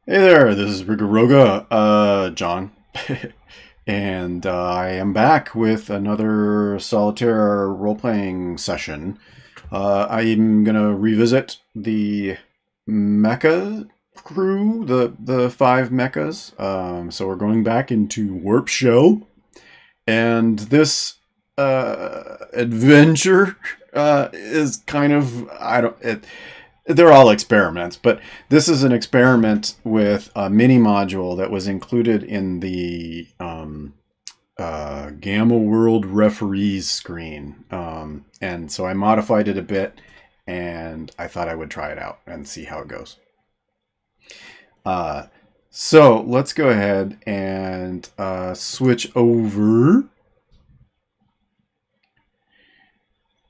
Hey there, this is Rigaroga, John, and I am back with another solitaire role-playing session. I'm gonna revisit the Mecha crew, the five mechas. So we're going back into Warp Show, and this adventure is kind of I don't it they're all experiments, but this is an experiment with a mini module that was included in the Gamma World referees screen. And so I modified it a bit, and I thought I would try it out and see how it goes. Uh, so let's go ahead and switch over.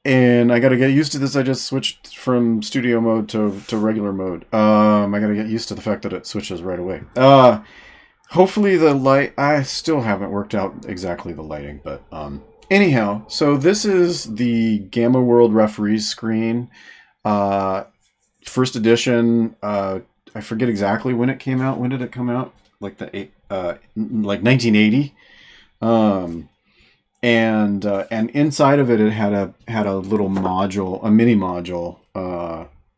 And I got to get used to this. I just switched from studio mode to regular mode. I got to get used to the fact that it switches right away. Hopefully the light. I still haven't worked out exactly the lighting, but anyhow. So this is the Gamma World referees screen. Uh, First edition. I forget exactly when it came out. When did it come out? Like 1980. Um, and inside of it, it had a little module, a mini module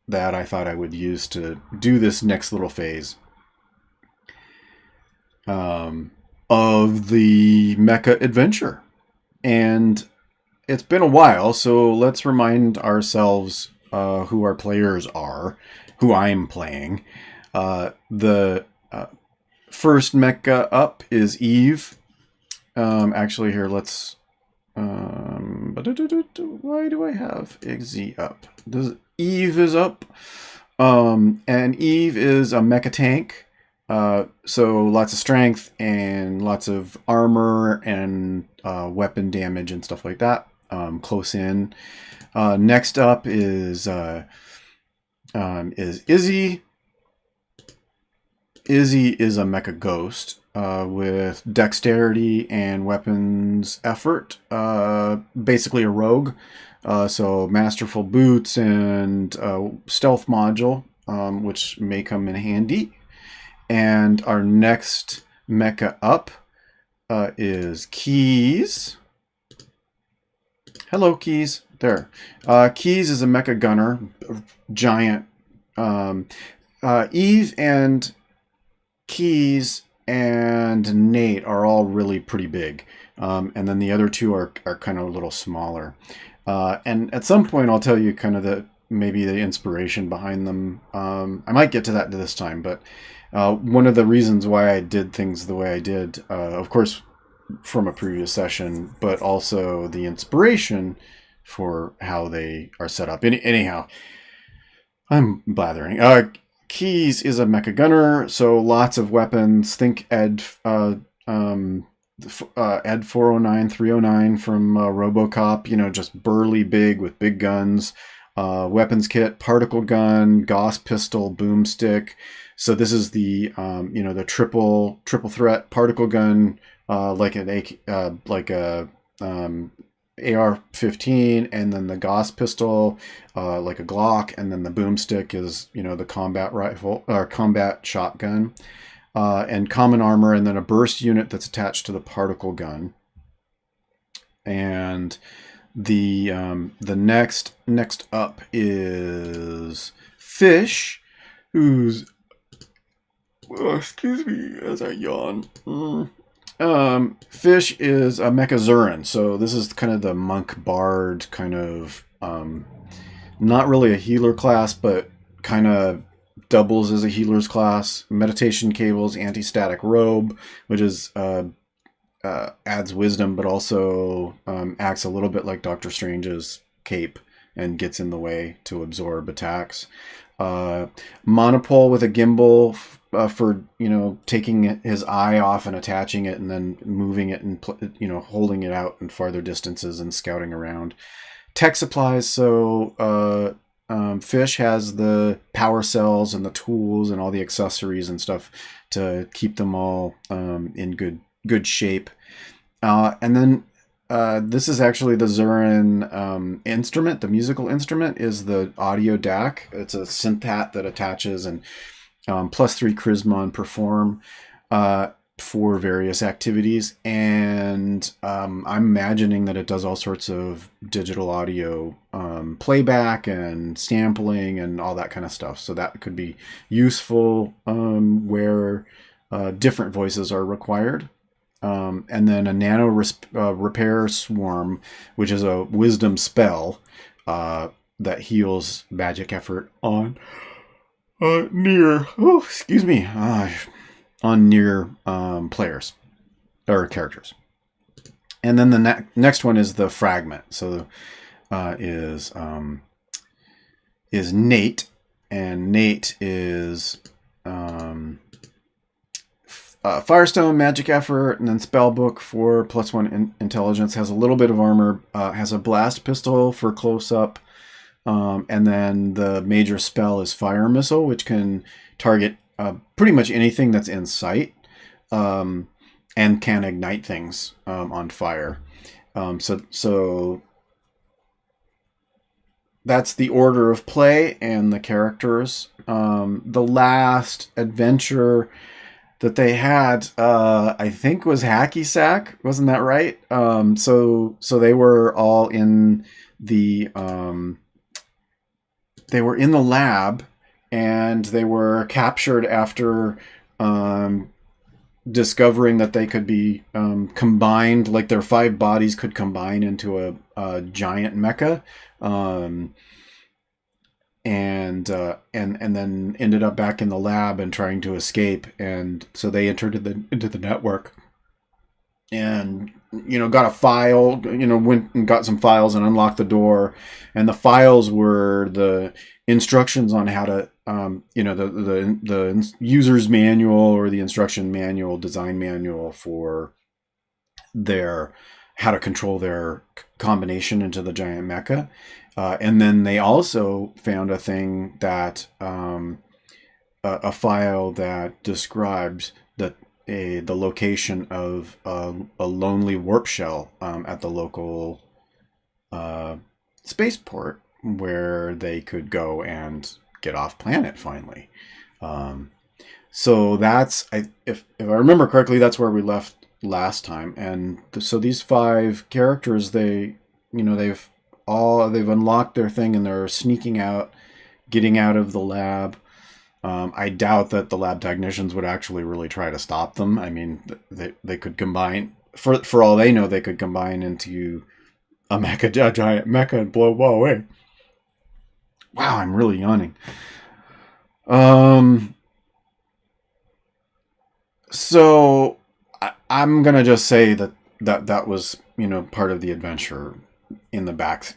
that I thought I would use to do this next little phase of the Mecha adventure. And it's been a while, so let's remind ourselves who our players are, who I'm playing. The first mecha up is Eve. Actually, here, let's. Why do I have Izzy up? Eve is up. And Eve is a mecha tank. So lots of strength and lots of armor and weapon damage and stuff like that. Close in. Next up is Izzy. Izzy is a mecha ghost with dexterity and weapons effort. Basically a rogue. So masterful boots and stealth module, which may come in handy. And our next mecha up is Keys. Hello, Keys. There. Keys is a mecha gunner, giant. Eve and Keys and Nate are all really pretty big. And then the other two are kind of a little smaller. And at some point, I'll tell you kind of maybe the inspiration behind them. I might get to that this time, but one of the reasons why I did things the way I did, of course, from a previous session, but also the inspiration for how they are set up. Anyhow, I'm blathering. Keys is a mecha gunner, so lots of weapons. Think Ed 409, 309 from RoboCop. You know, just burly, big with big guns. Weapons kit, particle gun, Gauss pistol, boomstick. So this is the the triple threat particle gun, like a AR-15, and then the Gauss pistol, like a Glock, and then the boomstick is the combat rifle or combat shotgun, and common armor, and then a burst unit that's attached to the particle gun. And the next up is Fish, who's excuse me as I yawn. Fish is a Mechazuran, so this is kind of the monk bard kind of, not really a healer class, but kind of doubles as a healer's class. Meditation cables, anti-static robe, which is adds wisdom, but also acts a little bit like Doctor Strange's cape and gets in the way to absorb attacks. Monopole with a gimbal for taking his eye off and attaching it and then moving it and holding it out in farther distances and scouting around. Tech supplies, so Fish has the power cells and the tools and all the accessories and stuff to keep them all in good shape. And then this is actually the Zurin instrument. The musical instrument is the audio DAC. It's a synth hat that attaches and +3 charisma and perform for various activities. And I'm imagining that it does all sorts of digital audio playback and sampling and all that kind of stuff. So that could be useful where different voices are required. And then a nano repair swarm, which is a wisdom spell that heals magic effort on near, on near players or characters. And then the next one is the fragment. So is Nate, and Nate is Firestone, magic effort, and then spellbook for +1 intelligence. Has a little bit of armor. Has a blast pistol for close up. And then the major spell is Fire Missile, which can target pretty much anything that's in sight and can ignite things on fire. So that's the order of play and the characters. The last adventure that they had, I think, was Hacky Sack. Wasn't that right? So they were all in the... they were in the lab, and they were captured after discovering that they could be combined, like their 5 bodies could combine into a giant mecha, and then ended up back in the lab and trying to escape. And so they entered into the network, and got a file, went and got some files and unlocked the door. And the files were the instructions on how to, the user's manual or the instruction manual, design manual for how to control their combination into the giant mecha. And then they also found a thing that, a file that described the location of a lonely warp shell at the local spaceport, where they could go and get off planet finally. So that's, if I remember correctly, that's where we left last time. And so these 5 characters, they've unlocked their thing, and they're sneaking out, getting out of the lab. I doubt that the lab technicians would actually really try to stop them. I mean, they could combine, for all they know, they could combine into a giant mecha and blow away. Wow, I'm really yawning. So I'm gonna just say that was part of the adventure in the back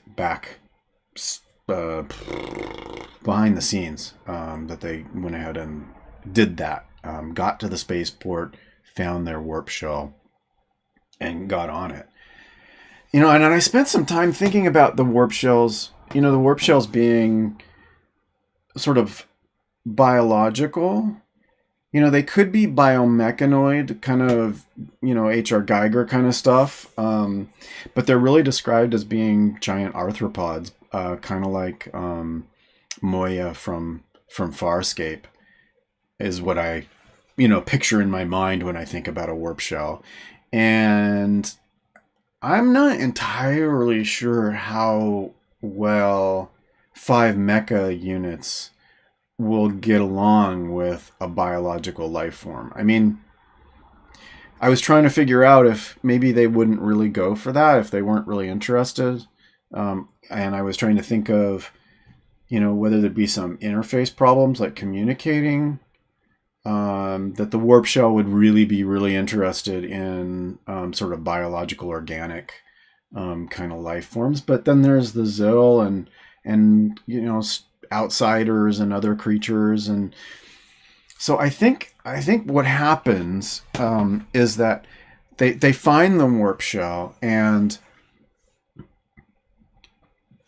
behind the scenes, that they went ahead and did that. Got to the spaceport, found their warp shell, and got on it. And I spent some time thinking about the warp shells. The warp shells being sort of biological. They could be biomechanoid, kind of, H.R. Geiger kind of stuff. But they're really described as being giant arthropods, kind of like Moya from Farscape is what I, picture in my mind when I think about a warp shell. And I'm not entirely sure how well 5 mecha units will get along with a biological life form. I mean, I was trying to figure out if maybe they wouldn't really go for that, if they weren't really interested. And I was trying to think of, whether there'd be some interface problems, like communicating, that the warp shell would really be really interested in sort of biological, organic kind of life forms. But then there's the Zill and outsiders and other creatures. And so I think what happens is that they find the warp shell and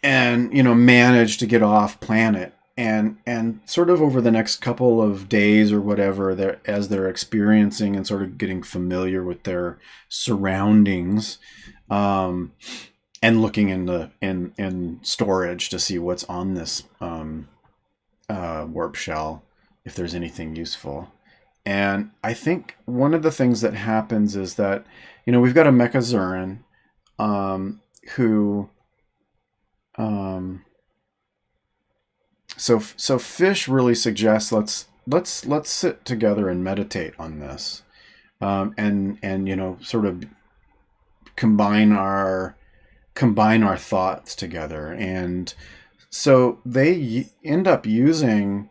manage to get off planet, and sort of over the next couple of days or whatever, as they're experiencing and sort of getting familiar with their surroundings, and looking in storage to see what's on this warp shell, if there's anything useful. And I think one of the things that happens is that, we've got a Mecha who, um, so Fish really suggests let's sit together and meditate on this, and sort of combine our thoughts together. And so they end up using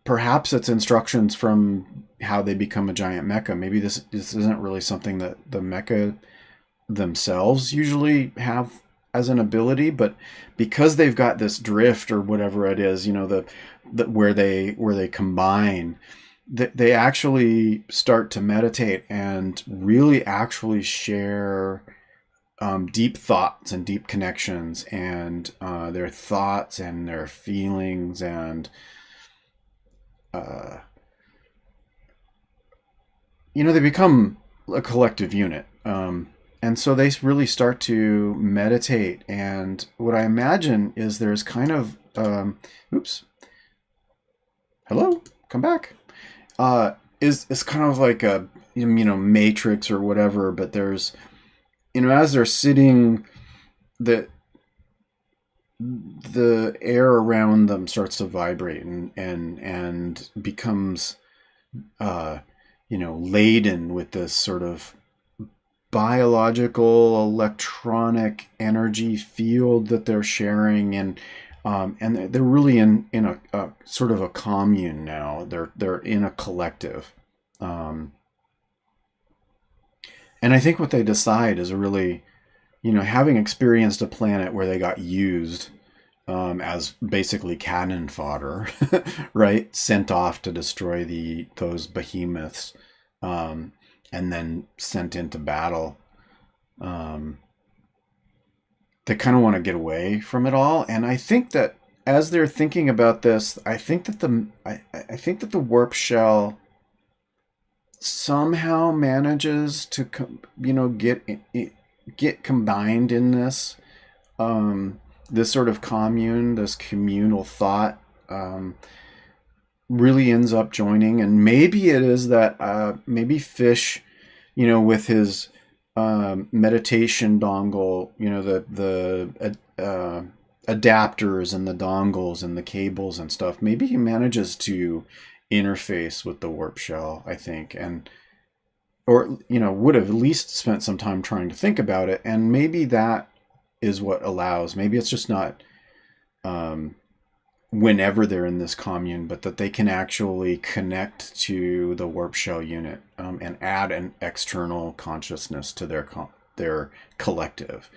perhaps it's instructions from how they become a giant mecha. Maybe this isn't really something that the mecha themselves usually have as an ability, but because they've got this drift or whatever it is, the where they combine, they actually start to meditate and really actually share deep thoughts and deep connections, and their thoughts and their feelings, and they become a collective unit. And so they really start to meditate. And what I imagine is there's kind of, oops, hello, come back. Is kind of like a, matrix or whatever, but there's, as they're sitting, the air around them starts to vibrate and becomes, laden with this sort of biological electronic energy field that they're sharing, and they're really in a sort of a commune now. They're in a collective, and I think what they decide is really, having experienced a planet where they got used as basically cannon fodder, right, sent off to destroy those behemoths. And then sent into battle. They kind of want to get away from it all, and I think that as they're thinking about this, I think that the warp shell somehow manages to get combined in this this sort of commune, this communal thought. Really ends up joining, and maybe it is that maybe Fish, with his meditation dongle, the adapters and the dongles and the cables and stuff, maybe he manages to interface with the warp shell, I think, or would have at least spent some time trying to think about it, and maybe that is what allows, maybe it's just not whenever they're in this commune, but that they can actually connect to the warp shell unit, and add an external consciousness to their collective.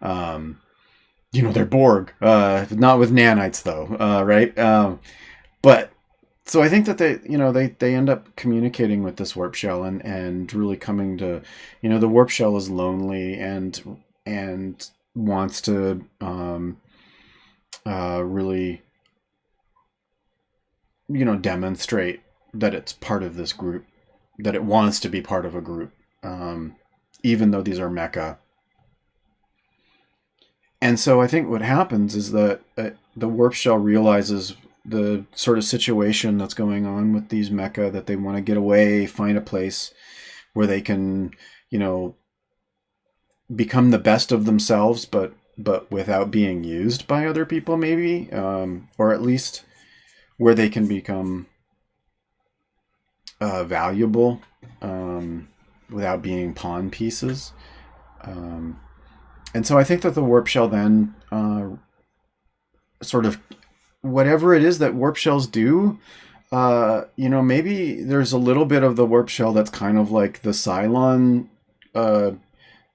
They're Borg, not with nanites though, right? But so I think that they end up communicating with this warp shell, and really coming to, the warp shell is lonely and wants to really demonstrate that it's part of this group, that it wants to be part of a group, even though these are mecha. And so I think what happens is that the warp shell realizes the sort of situation that's going on with these mecha, that they want to get away, find a place where they can, become the best of themselves, but without being used by other people, maybe, or at least where they can become valuable, without being pawn pieces. And so I think that the warp shell then sort of, whatever it is that warp shells do, maybe there's a little bit of the warp shell that's kind of like the Cylon, the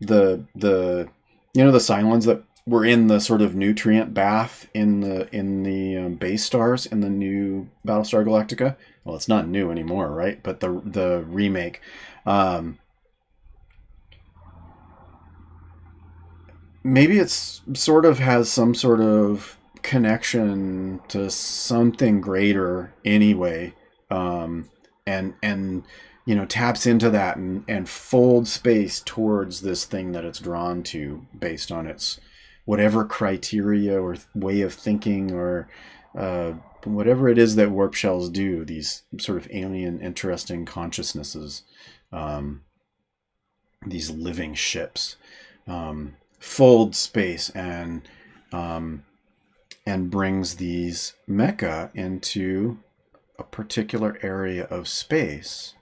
the Cylons that were in the sort of nutrient bath in the base stars in the new Battlestar Galactica. Well, it's not new anymore, right? But the remake. Maybe it's sort of has some sort of connection to something greater anyway, and taps into that and folds space towards this thing that it's drawn to based on its whatever criteria or way of thinking or whatever it is that warp shells do, these sort of alien, interesting consciousnesses, these living ships, fold space and brings these mecha into a particular area of space